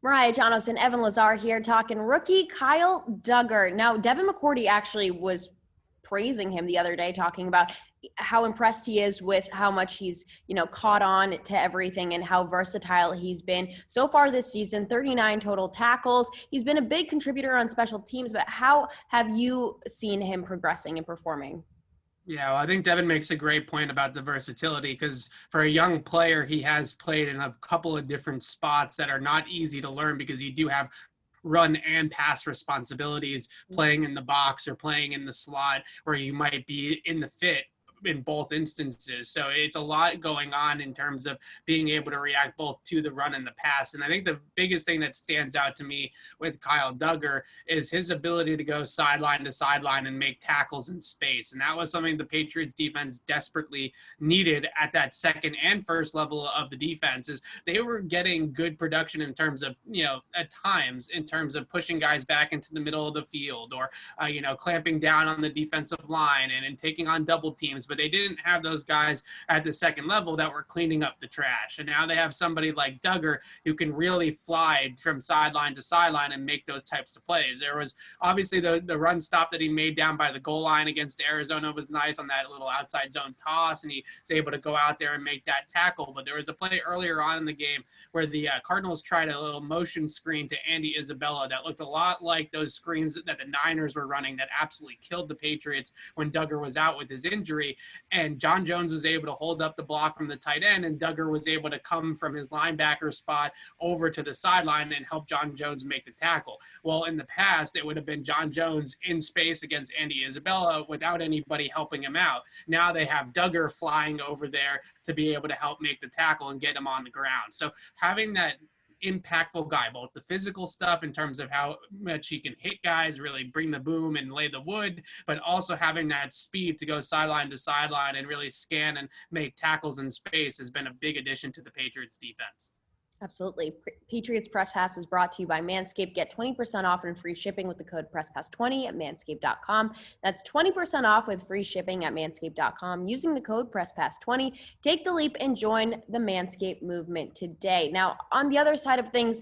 Mariah, Janos, and Evan Lazar here talking rookie Kyle Duggar. Now, Devin McCourty actually was praising him the other day, talking about how impressed he is with how much he's, caught on to everything and how versatile he's been so far this season. 39 total tackles. He's been a big contributor on special teams, but how have you seen him progressing and performing? Yeah, well, I think Devin makes a great point about the versatility because for a young player, he has played in a couple of different spots that are not easy to learn because you do have run and pass responsibilities playing in the box or playing in the slot where you might be in the fit in both instances. So it's a lot going on in terms of being able to react both to the run and the pass. And I think the biggest thing that stands out to me with Kyle Duggar is his ability to go sideline to sideline and make tackles in space. And that was something the Patriots defense desperately needed at that second and first level of the defense. Is they were getting good production in terms of, at times in terms of pushing guys back into the middle of the field or, clamping down on the defensive line and taking on double teams. But they didn't have those guys at the second level that were cleaning up the trash. And now they have somebody like Duggar who can really fly from sideline to sideline and make those types of plays. There was obviously the run stop that he made down by the goal line against Arizona was nice on that little outside zone toss, and he was able to go out there and make that tackle. But there was a play earlier on in the game where the Cardinals tried a little motion screen to Andy Isabella that looked a lot like those screens that the Niners were running that absolutely killed the Patriots when Duggar was out with his injury. And John Jones was able to hold up the block from the tight end, and Duggar was able to come from his linebacker spot over to the sideline and help John Jones make the tackle. Well, in the past, it would have been John Jones in space against Andy Isabella without anybody helping him out. Now they have Duggar flying over there to be able to help make the tackle and get him on the ground. So having that impactful guy, both the physical stuff in terms of how much he can hit guys, really bring the boom and lay the wood, but also having that speed to go sideline to sideline and really scan and make tackles in space has been a big addition to the Patriots defense. Absolutely. Patriots Press Pass is brought to you by Manscaped. Get 20% off and free shipping with the code PressPass20 at manscaped.com. That's 20% off with free shipping at manscaped.com using the code PressPass20. Take the leap and join the Manscaped movement today. Now, on the other side of things,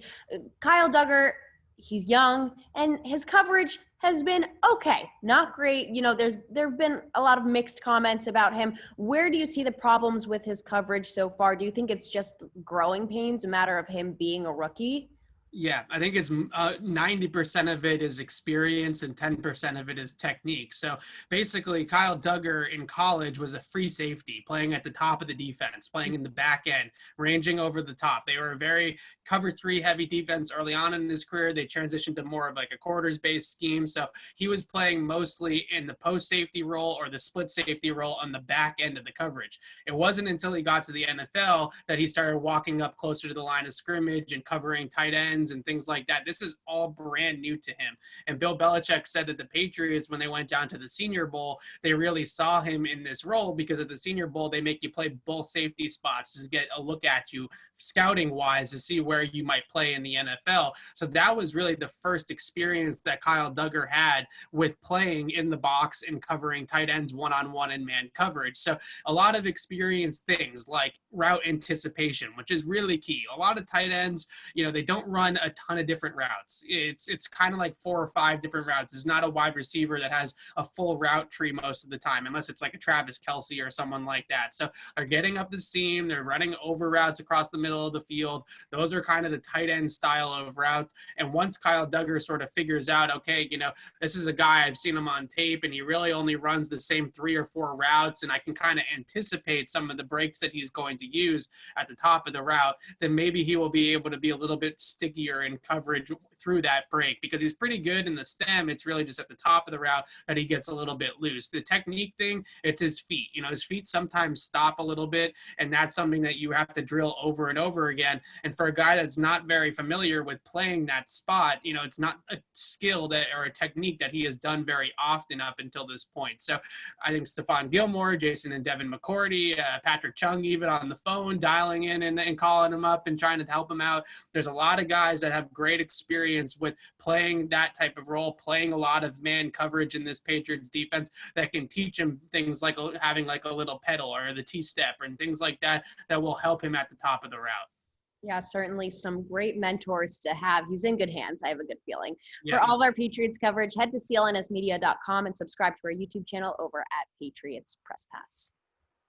Kyle Duggar, he's young, and his coverage has been okay, not great. There have been a lot of mixed comments about him. Where do you see the problems with his coverage so far? Do you think it's just growing pains, a matter of him being a rookie? Yeah, I think it's 90% of it is experience and 10% of it is technique. So basically, Kyle Duggar in college was a free safety, playing at the top of the defense, playing in the back end, ranging over the top. They were a very cover three heavy defense early on in his career. They transitioned to more of like a quarters-based scheme. So he was playing mostly in the post safety role or the split safety role on the back end of the coverage. It wasn't until he got to the NFL that he started walking up closer to the line of scrimmage and covering tight ends and things like that. This is all brand new to him. And Bill Belichick said that the Patriots, when they went down to the Senior Bowl, they really saw him in this role because at the Senior Bowl, they make you play both safety spots to get a look at you scouting wise to see where you might play in the NFL. So that was really the first experience that Kyle Duggar had with playing in the box and covering tight ends one-on-one in man coverage. So a lot of experienced things like route anticipation, which is really key. A lot of tight ends, they don't run a ton of different routes. It's kind of like 4 or 5 different routes. It's not a wide receiver that has a full route tree most of the time, unless it's like a Travis Kelce or someone like that. So they're getting up the seam. They're running over routes across the middle of the field. Those are kind of the tight end style of route. And once Kyle Duggar sort of figures out, okay, this is a guy, I've seen him on tape, and he really only runs the same 3 or 4 routes, and I can kind of anticipate some of the breaks that he's going to use at the top of the route, then maybe he will be able to be a little bit stickier in coverage through that break because he's pretty good in the stem. It's really just at the top of the route that he gets a little bit loose. The technique thing, it's his feet. His feet sometimes stop a little bit, and that's something that you have to drill over and over again. And for a guy that's not very familiar with playing that spot, it's not a skill or a technique that he has done very often up until this point. So I think Stephon Gilmore, Jason and Devin McCourty, Patrick Chung even on the phone, dialing in and calling him up and trying to help him out. There's a lot of guys that have great experience with playing that type of role, playing a lot of man coverage in this Patriots defense that can teach him things like having like a little pedal or the T-step and things like that that will help him at the top of the route. Yeah, certainly some great mentors to have. He's in good hands. I have a good feeling. Yeah. For all of our Patriots coverage, head to clnsmedia.com and subscribe to our YouTube channel over at Patriots Press Pass.